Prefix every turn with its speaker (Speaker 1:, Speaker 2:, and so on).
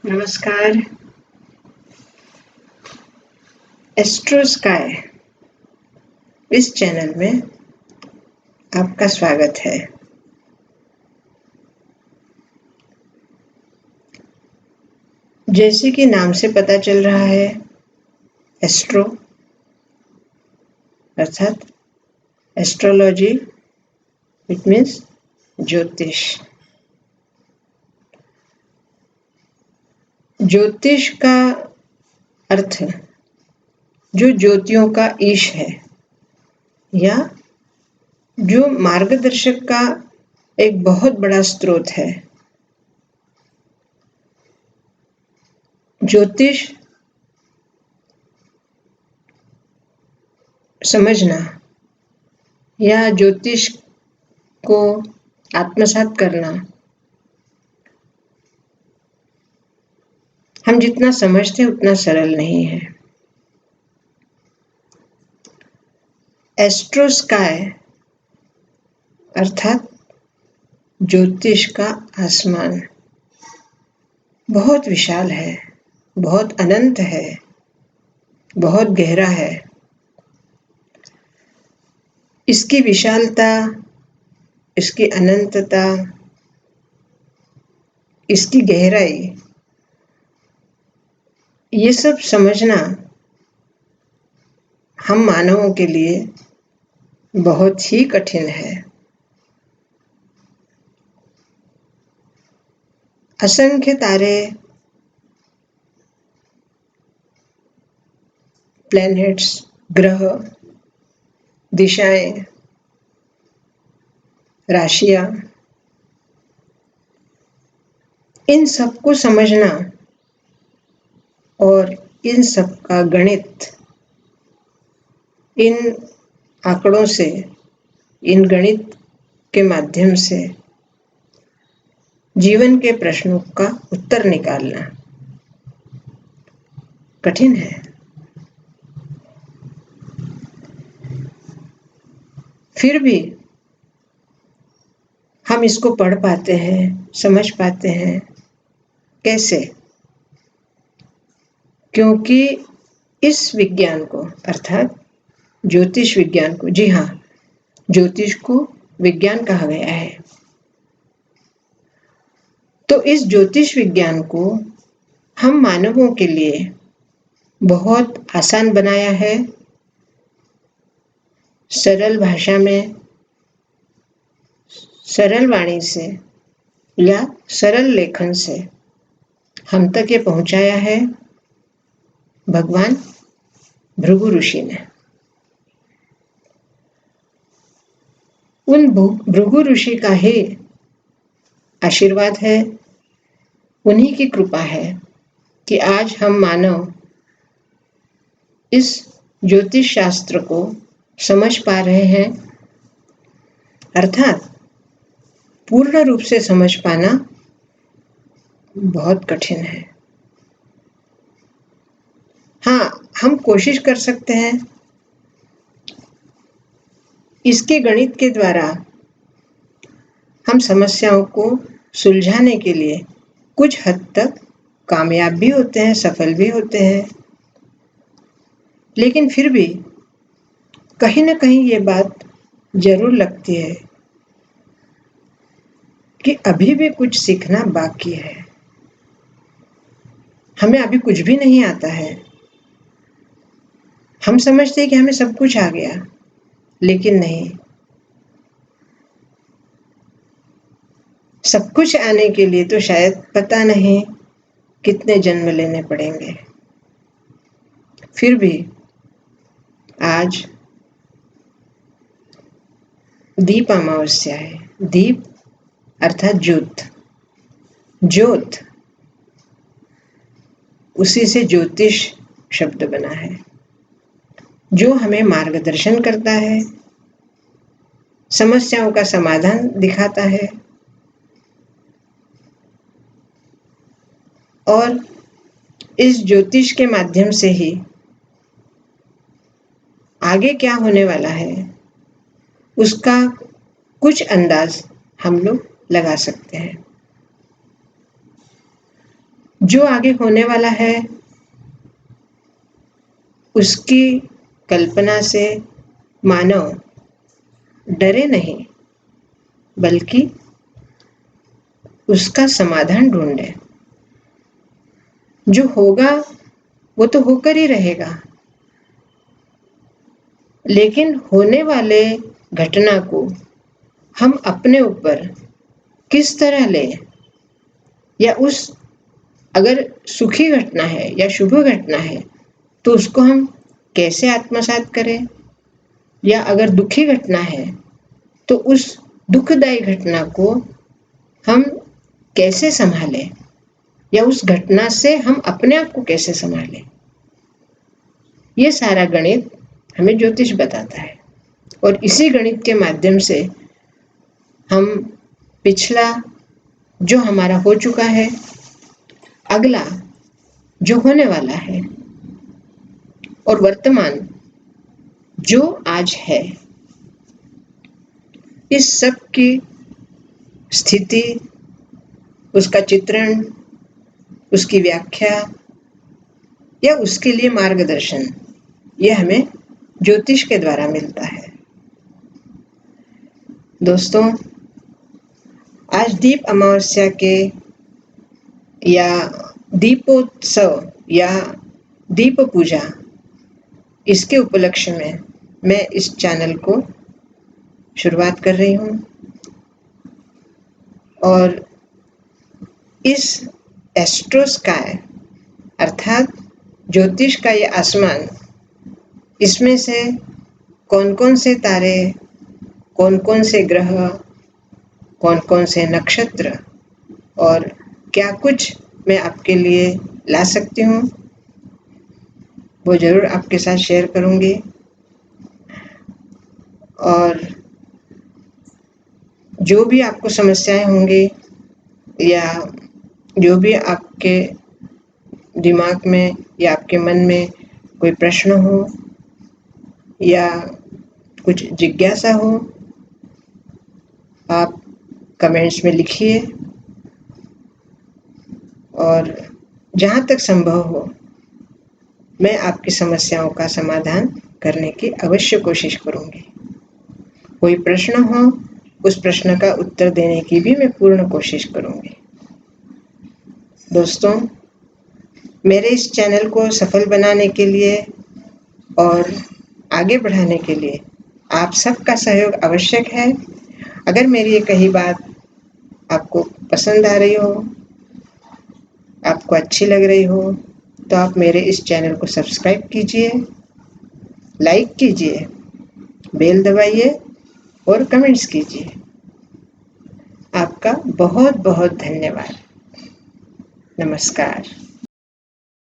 Speaker 1: नमस्कार। Astro sky इस channel में आपका स्वागत है। जैसे कि नाम से पता चल रहा है, एस्ट्रो अर्थात एस्ट्रोलॉजी, इट मीन्स ज्योतिष। ज्योतिष का अर्थ जो ज्योतियों का ईश है या जो मार्गदर्शक का एक बहुत बड़ा स्रोत है। ज्योतिष समझना या ज्योतिष को आत्मसात करना हम जितना समझते हैं उतना सरल नहीं है। एस्ट्रो स्काई अर्थात ज्योतिष का आसमान बहुत विशाल है, बहुत अनंत है, बहुत गहरा है। इसकी विशालता, इसकी अनंतता, इसकी गहराई, ये सब समझना हम मानवों के लिए बहुत ही कठिन है। असंख्य तारे, प्लैनेट्स, ग्रह, दिशाएं, राशियां, इन सबको समझना और इन सब का गणित, इन आंकड़ों से, इन गणित के माध्यम से जीवन के प्रश्नों का उत्तर निकालना कठिन है। फिर भी हम इसको पढ़ पाते हैं, समझ पाते हैं। कैसे? क्योंकि इस विज्ञान को अर्थात ज्योतिष विज्ञान को, जी हाँ, ज्योतिष को विज्ञान कहा गया है। तो इस ज्योतिष विज्ञान को हम मानवों के लिए बहुत आसान बनाया है। सरल भाषा में, सरल वाणी से या सरल लेखन से हम तक ये पहुंचाया है भगवान भृगु ऋषि ने। उन भृगु ऋषि का ही आशीर्वाद है, उन्हीं की कृपा है कि आज हम मानव इस ज्योतिष शास्त्र को समझ पा रहे हैं। अर्थात पूर्ण रूप से समझ पाना बहुत कठिन है। हाँ, हम कोशिश कर सकते हैं इसके गणित के द्वारा हम समस्याओं को सुलझाने के लिए कुछ हद तक कामयाब भी होते हैं, सफल भी होते हैं। लेकिन फिर भी कहीं ना कहीं ये बात जरूर लगती है कि अभी भी कुछ सीखना बाकी है। हमें अभी कुछ भी नहीं आता है। हम समझते हैं कि हमें सब कुछ आ गया, लेकिन नहीं। सब कुछ आने के लिए तो शायद पता नहीं कितने जन्म लेने पड़ेंगे। फिर भी आज दीप अमावस्या है। दीप अर्थात ज्योत, ज्योत, उसी से ज्योतिष शब्द बना है, जो हमें मार्गदर्शन करता है, समस्याओं का समाधान दिखाता है और इस ज्योतिष के माध्यम से ही आगे क्या होने वाला है उसका कुछ अंदाज हम लोग लगा सकते हैं। जो आगे होने वाला है उसकी कल्पना से मानव डरे नहीं, बल्कि उसका समाधान ढूंढे। जो होगा वो तो होकर ही रहेगा, लेकिन होने वाले घटना को हम अपने ऊपर किस तरह लें, या उस अगर सुखी घटना है या शुभ घटना है तो उसको हम कैसे आत्मसात करें, या अगर दुखी घटना है तो उस दुखदायी घटना को हम कैसे संभालें, या उस घटना से हम अपने आप को कैसे संभालें। ये सारा गणित हमें ज्योतिष बताता है, और इसी गणित के माध्यम से हम पिछला जो हमारा हो चुका है, अगला जो होने वाला है, और वर्तमान जो आज है, इस सब की स्थिति, उसका चित्रण, उसकी व्याख्या या उसके लिए मार्गदर्शन, यह हमें ज्योतिष के द्वारा मिलता है। दोस्तों, आज दीप अमावस्या के या दीपोत्सव या दीप पूजा, इसके उपलक्ष्य में मैं इस चैनल को शुरुआत कर रही हूँ, और इस एस्ट्रो स्काई अर्थात ज्योतिष का ये आसमान, इसमें से कौन कौन से तारे, कौन कौन से ग्रह, कौन कौन से नक्षत्र और क्या कुछ मैं आपके लिए ला सकती हूँ, वो ज़रूर आपके साथ शेयर करूँगी। और जो भी आपको समस्याएं होंगी या जो भी आपके दिमाग में या आपके मन में कोई प्रश्न हो या कुछ जिज्ञासा हो, आप कमेंट्स में लिखिए, और जहाँ तक संभव हो मैं आपकी समस्याओं का समाधान करने की अवश्य कोशिश करूँगी। कोई प्रश्न हो, उस प्रश्न का उत्तर देने की भी मैं पूर्ण कोशिश करूँगी। दोस्तों, मेरे इस चैनल को सफल बनाने के लिए और आगे बढ़ाने के लिए आप सबका सहयोग आवश्यक है। अगर मेरी ये कही बात आपको पसंद आ रही हो, आपको अच्छी लग रही हो, तो आप मेरे इस चैनल को सब्सक्राइब कीजिए, लाइक कीजिए, बेल दबाइए और कमेंट्स कीजिए। आपका बहुत बहुत धन्यवाद। नमस्कार।